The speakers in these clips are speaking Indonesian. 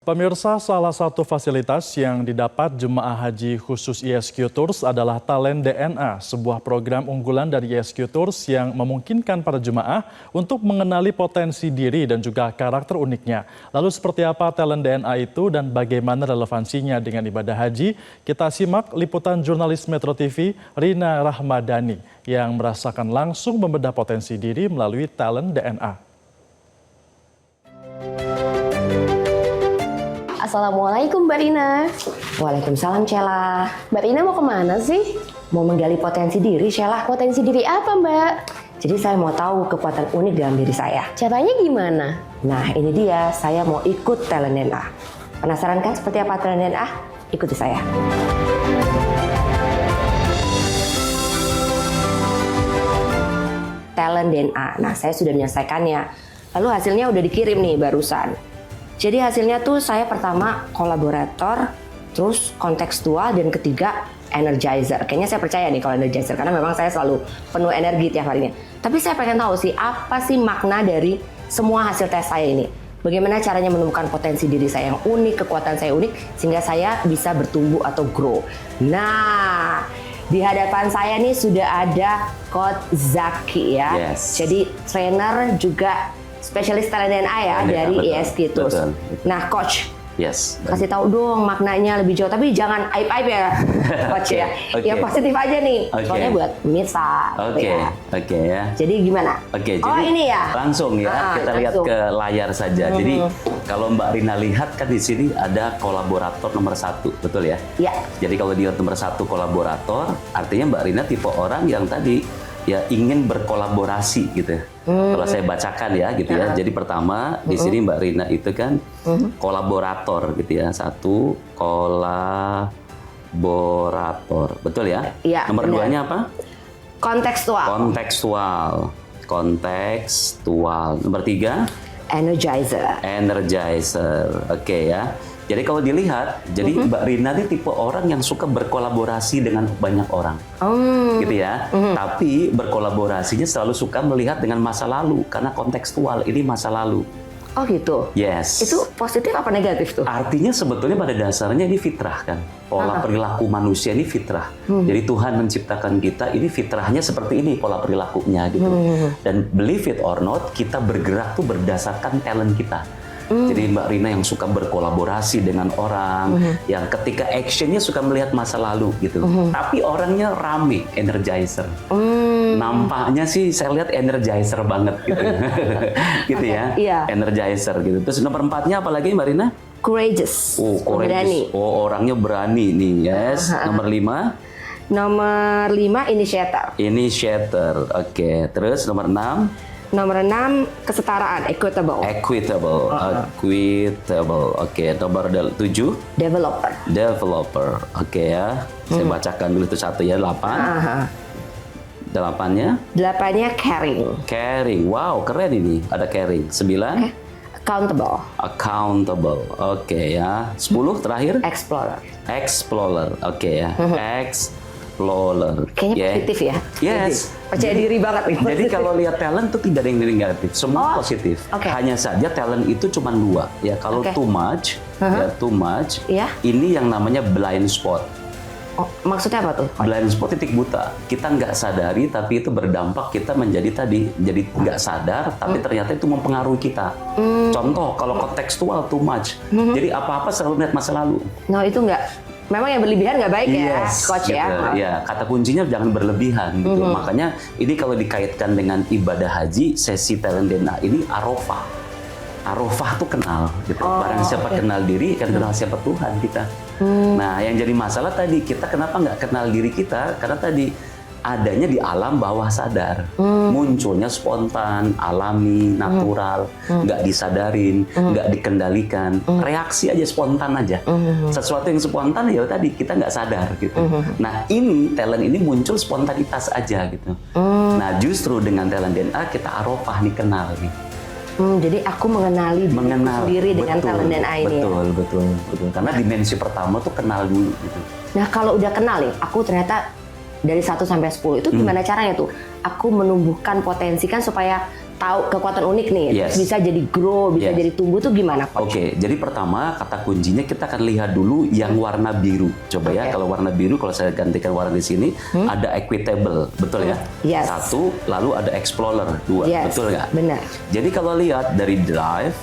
Pemirsa, salah satu fasilitas yang didapat jemaah haji khusus ISQ Tours adalah Talent DNA, sebuah program unggulan dari ISQ Tours yang memungkinkan para jemaah untuk mengenali potensi diri dan juga karakter uniknya. Lalu seperti apa Talent DNA itu dan bagaimana relevansinya dengan ibadah haji? Kita simak liputan jurnalis Metro TV Rina Rahmadani yang merasakan langsung membedah potensi diri melalui Talent DNA. Assalamualaikum Mbak Rina. Waalaikumsalam Sheila. Mbak Rina mau kemana sih? Mau menggali potensi diri Sheila. Potensi diri apa Mbak? Jadi saya mau tahu kekuatan unik dalam diri saya. Caranya gimana? Nah ini dia, saya mau ikut Talent DNA. Penasaran kan seperti apa Talent DNA? Ikuti saya. Talent DNA. Nah saya sudah menyelesaikannya. Lalu hasilnya udah dikirim nih barusan. Jadi hasilnya tuh saya pertama kolaborator, terus kontekstual, dan ketiga energizer. Kayaknya saya percaya nih kalau energizer karena memang saya selalu penuh energi tiap harinya. Tapi saya pengen tahu sih apa sih makna dari semua hasil tes saya ini. Bagaimana caranya menemukan potensi diri saya yang unik, kekuatan saya unik sehingga saya bisa bertumbuh atau grow. Nah, di hadapan saya nih sudah ada Coach Zaki ya. Yes. Jadi trainer juga spesialis Talent DNA ya dari ISQ Tours. Nah, Coach, yes, kasih tahu dong maknanya lebih jauh. Tapi jangan aib-aib ya, Coach ya. Okay. Yang positif aja nih. Soalnya buat pemirsa. Oke ya. Jadi gimana? Oke, oh jadi ini ya. langsung ya kita lihat ke layar saja. Jadi kalau Mbak Rina lihat kan di sini ada kolaborator nomor 1, betul ya? Iya. Jadi kalau dia nomor 1 kolaborator, artinya Mbak Rina tipe orang yang tadi ya ingin berkolaborasi gitu. Kalau saya bacakan ya gitu ya. Jadi pertama di sini Mbak Rina itu kan kolaborator gitu ya. 1 kolaborator. Betul ya? Iya. Nomor 2-nya apa? Kontekstual. Kontekstual. Nomor 3? Energizer. Oke ya. Jadi kalau dilihat, jadi Mbak Rina ini tipe orang yang suka berkolaborasi dengan banyak orang, gitu ya. Tapi berkolaborasinya selalu suka melihat dengan masa lalu, karena kontekstual ini masa lalu. Oh gitu? Yes. Itu positif apa negatif tuh? Artinya sebetulnya pada dasarnya ini fitrah kan. Pola perilaku manusia ini fitrah. Jadi Tuhan menciptakan kita, ini fitrahnya seperti ini pola perilakunya gitu. Dan believe it or not, kita bergerak tuh berdasarkan talent kita. Jadi Mbak Rina yang suka berkolaborasi dengan orang, yang ketika actionnya suka melihat masa lalu gitu. Tapi orangnya rame, energizer. Nampaknya sih saya lihat energizer banget gitu. Gitu ya, energizer gitu. Terus nomor 4-nya apa lagi Mbak Rina? Courageous. Oh, courageous. Berani. Oh, orangnya berani nih, yes. Nomor 5? Nomor 5 initiator. Initiator, oke. Terus nomor 6? Nomor 6 kesetaraan, equitable. Equitable, oke. Nomor 7? Developer, oke ya. Saya bacakan dulu itu 1 ya, 8. 8-nya? 8-nya caring. Wow, keren ini. Ada caring. 9? Accountable, oke ya. 10 terakhir? Explorer, oke ya. Kayaknya positif ya? Yes. Percaya diri banget nih. Jadi kalau lihat talent tuh tidak ada yang negatif, semua positif. Hanya saja talent itu cuma 2. Ya kalau too much, ini yang namanya blind spot. Oh, maksudnya apa tuh? Blind spot titik buta. Kita nggak sadari, tapi itu berdampak kita menjadi jadi nggak sadar, tapi ternyata itu mempengaruhi kita. Contoh, kalau kontekstual too much, jadi apa-apa selalu melihat masa lalu. No, itu nggak. Memang yang berlebihan nggak baik ya, Coach gitu. Ya. Kata kuncinya jangan berlebihan gitu. Makanya ini kalau dikaitkan dengan ibadah haji, sesi Talent DNA ini Arafah. Arafah tuh kenal gitu. Barang siapa kenal diri, kan kenal siapa Tuhan kita. Nah, yang jadi masalah tadi, kita kenapa nggak kenal diri kita? Karena tadi adanya di alam bawah sadar. Munculnya spontan, alami, natural, nggak disadarin, nggak dikendalikan. Reaksi aja, spontan aja. Sesuatu yang spontan ya tadi, kita nggak sadar gitu. Nah, ini talent ini muncul spontanitas aja gitu. Nah, justru dengan Talent DNA kita Arafah nih, kenal nih. Jadi aku mengenali diri dengan Talent DNA ini. Betul. Karena dimensi pertama tuh kenal dulu gitu. Nah, kalau udah kenal nih, aku ternyata dari 1 sampai 10 itu gimana caranya tuh? Aku menumbuhkan potensi kan supaya tahu kekuatan unik nih, Yes. bisa jadi grow, bisa Yes. jadi tumbuh tuh gimana Coach? Oke, jadi pertama kata kuncinya kita akan lihat dulu yang warna biru. Coba ya, Oke. kalau warna biru, kalau saya gantikan warna di sini, ada equitable, betul ya? Yes. 1, lalu ada explorer, 2, Yes, betul nggak? benar. Jadi kalau lihat dari drive,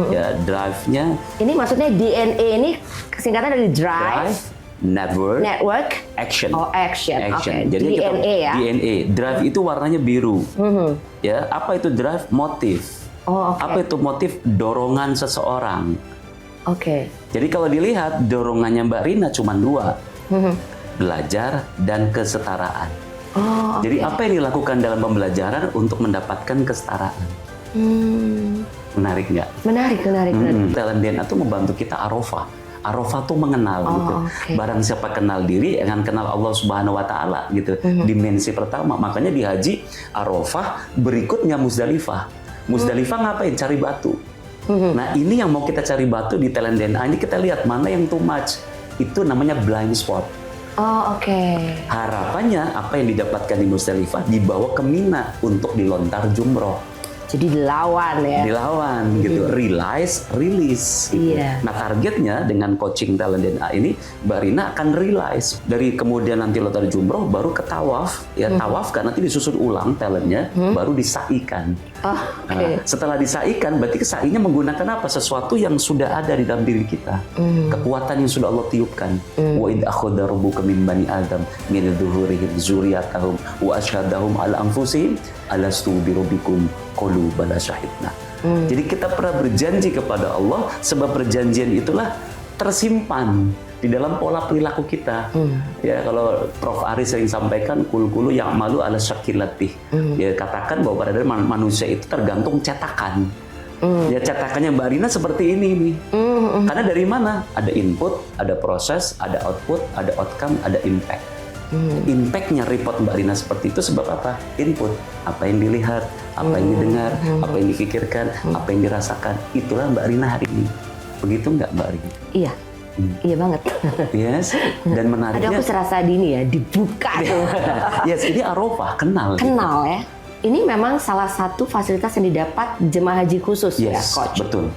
ya drive-nya Ini maksudnya DNA ini singkatan dari drive, network, action. Oh, action. Oke. Jadi DNA ya. DNA. Drive itu warnanya biru. Ya, apa itu drive? Motif. Oh, oke. Apa itu motif? Dorongan seseorang. Oke. Jadi kalau dilihat dorongannya Mbak Rina cuma 2. Belajar dan kesetaraan. Oh, oke. Jadi apa yang dilakukan dalam pembelajaran untuk mendapatkan kesetaraan? Menarik nggak? Menarik. Talent DNA itu membantu kita arofah. Arofah tuh mengenal gitu. oke. Barang siapa kenal diri, akan kenal Allah Subhanahu Wa Taala gitu. Dimensi pertama. Makanya di haji arofah, berikutnya Muzdalifah. Muzdalifah ngapain? Cari batu. Nah ini yang mau kita cari batu di talent DNA. Ini kita lihat mana yang too much. Itu namanya blind spot. Oh, oke. Harapannya apa yang didapatkan di Muzdalifah dibawa ke Mina untuk dilontar jumroh. Jadi dilawan ya. Dilawan gitu, realize, release gitu. Iya. Nah targetnya dengan coaching talent DNA ini, Mbak Rina akan realize dari kemudian nanti lontar jumroh baru ke tawaf, ya tawaf kan nanti disusun ulang talentnya, baru disaikan. Oh, oke. Nah, setelah disaikan, berarti kesainya menggunakan apa? Sesuatu yang sudah ada di dalam diri kita, kekuatan yang sudah Allah tiupkan. Wa idh akhadha rabbuka min bani Adam min dhuhurihim dzurriyyatahum wa asyhadahum ala anfusihim alastu birabbikum qalu bala syahidna. Jadi kita pernah berjanji kepada Allah, sebab perjanjian itulah tersimpan di dalam pola perilaku kita. Ya kalau Prof Ari sering sampaikan kul-kulu yang malu ala syakilatih. Ya katakan bahwa pada dasarnya manusia itu tergantung cetakan. Ya cetakannya Mbak Rina seperti ini nih. Karena dari mana? Ada input, ada proses, ada output, ada outcome, ada impact. Impactnya report Mbak Rina seperti itu sebab apa? Input, apa yang dilihat, apa yang didengar, apa yang dipikirkan, apa yang dirasakan. Itulah Mbak Rina hari ini. Begitu nggak Mbak Rina? Iya. Iya banget. Yes. Dan Ada menariknya, aku serasa dini ya, dibuka tuh. yes, ini arofah, kenal. gitu. Kenal ya. Ini memang salah satu fasilitas yang didapat jemaah haji khusus ya, Yes, Coach. betul.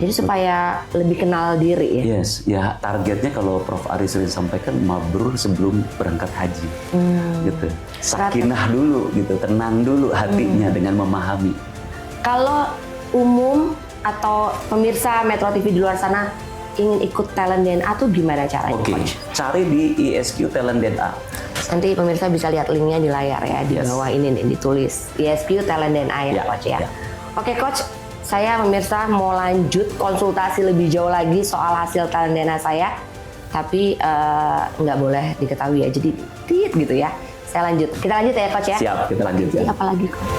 Jadi supaya lebih kenal diri ya. Yes, ya targetnya kalau Prof Ari sering sampaikan mabrur sebelum berangkat haji, gitu. Sakinah dulu, gitu, tenang dulu hatinya dengan memahami. Kalau umum atau pemirsa Metro TV di luar sana ingin ikut talent DNA tuh gimana caranya, Oke, Coach? cari di ISQ Talent DNA. Nanti pemirsa bisa lihat linknya di layar ya, di Yes. bawah ini nih ditulis ISQ Talent DNA ya, Ya, Coach ya. ya. Oke Coach, saya pemirsa mau lanjut konsultasi lebih jauh lagi soal hasil talent DNA saya, tapi nggak boleh diketahui ya, jadi tit gitu ya. Saya lanjut, kita lanjut ya Coach ya. Siap, kita lanjut ya. Apa lagi Coach?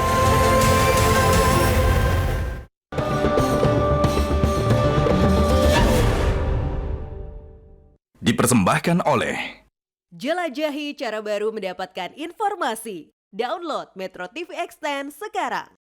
Dipersembahkan oleh Jelajahi cara baru mendapatkan informasi. Download Metro TV Extend sekarang.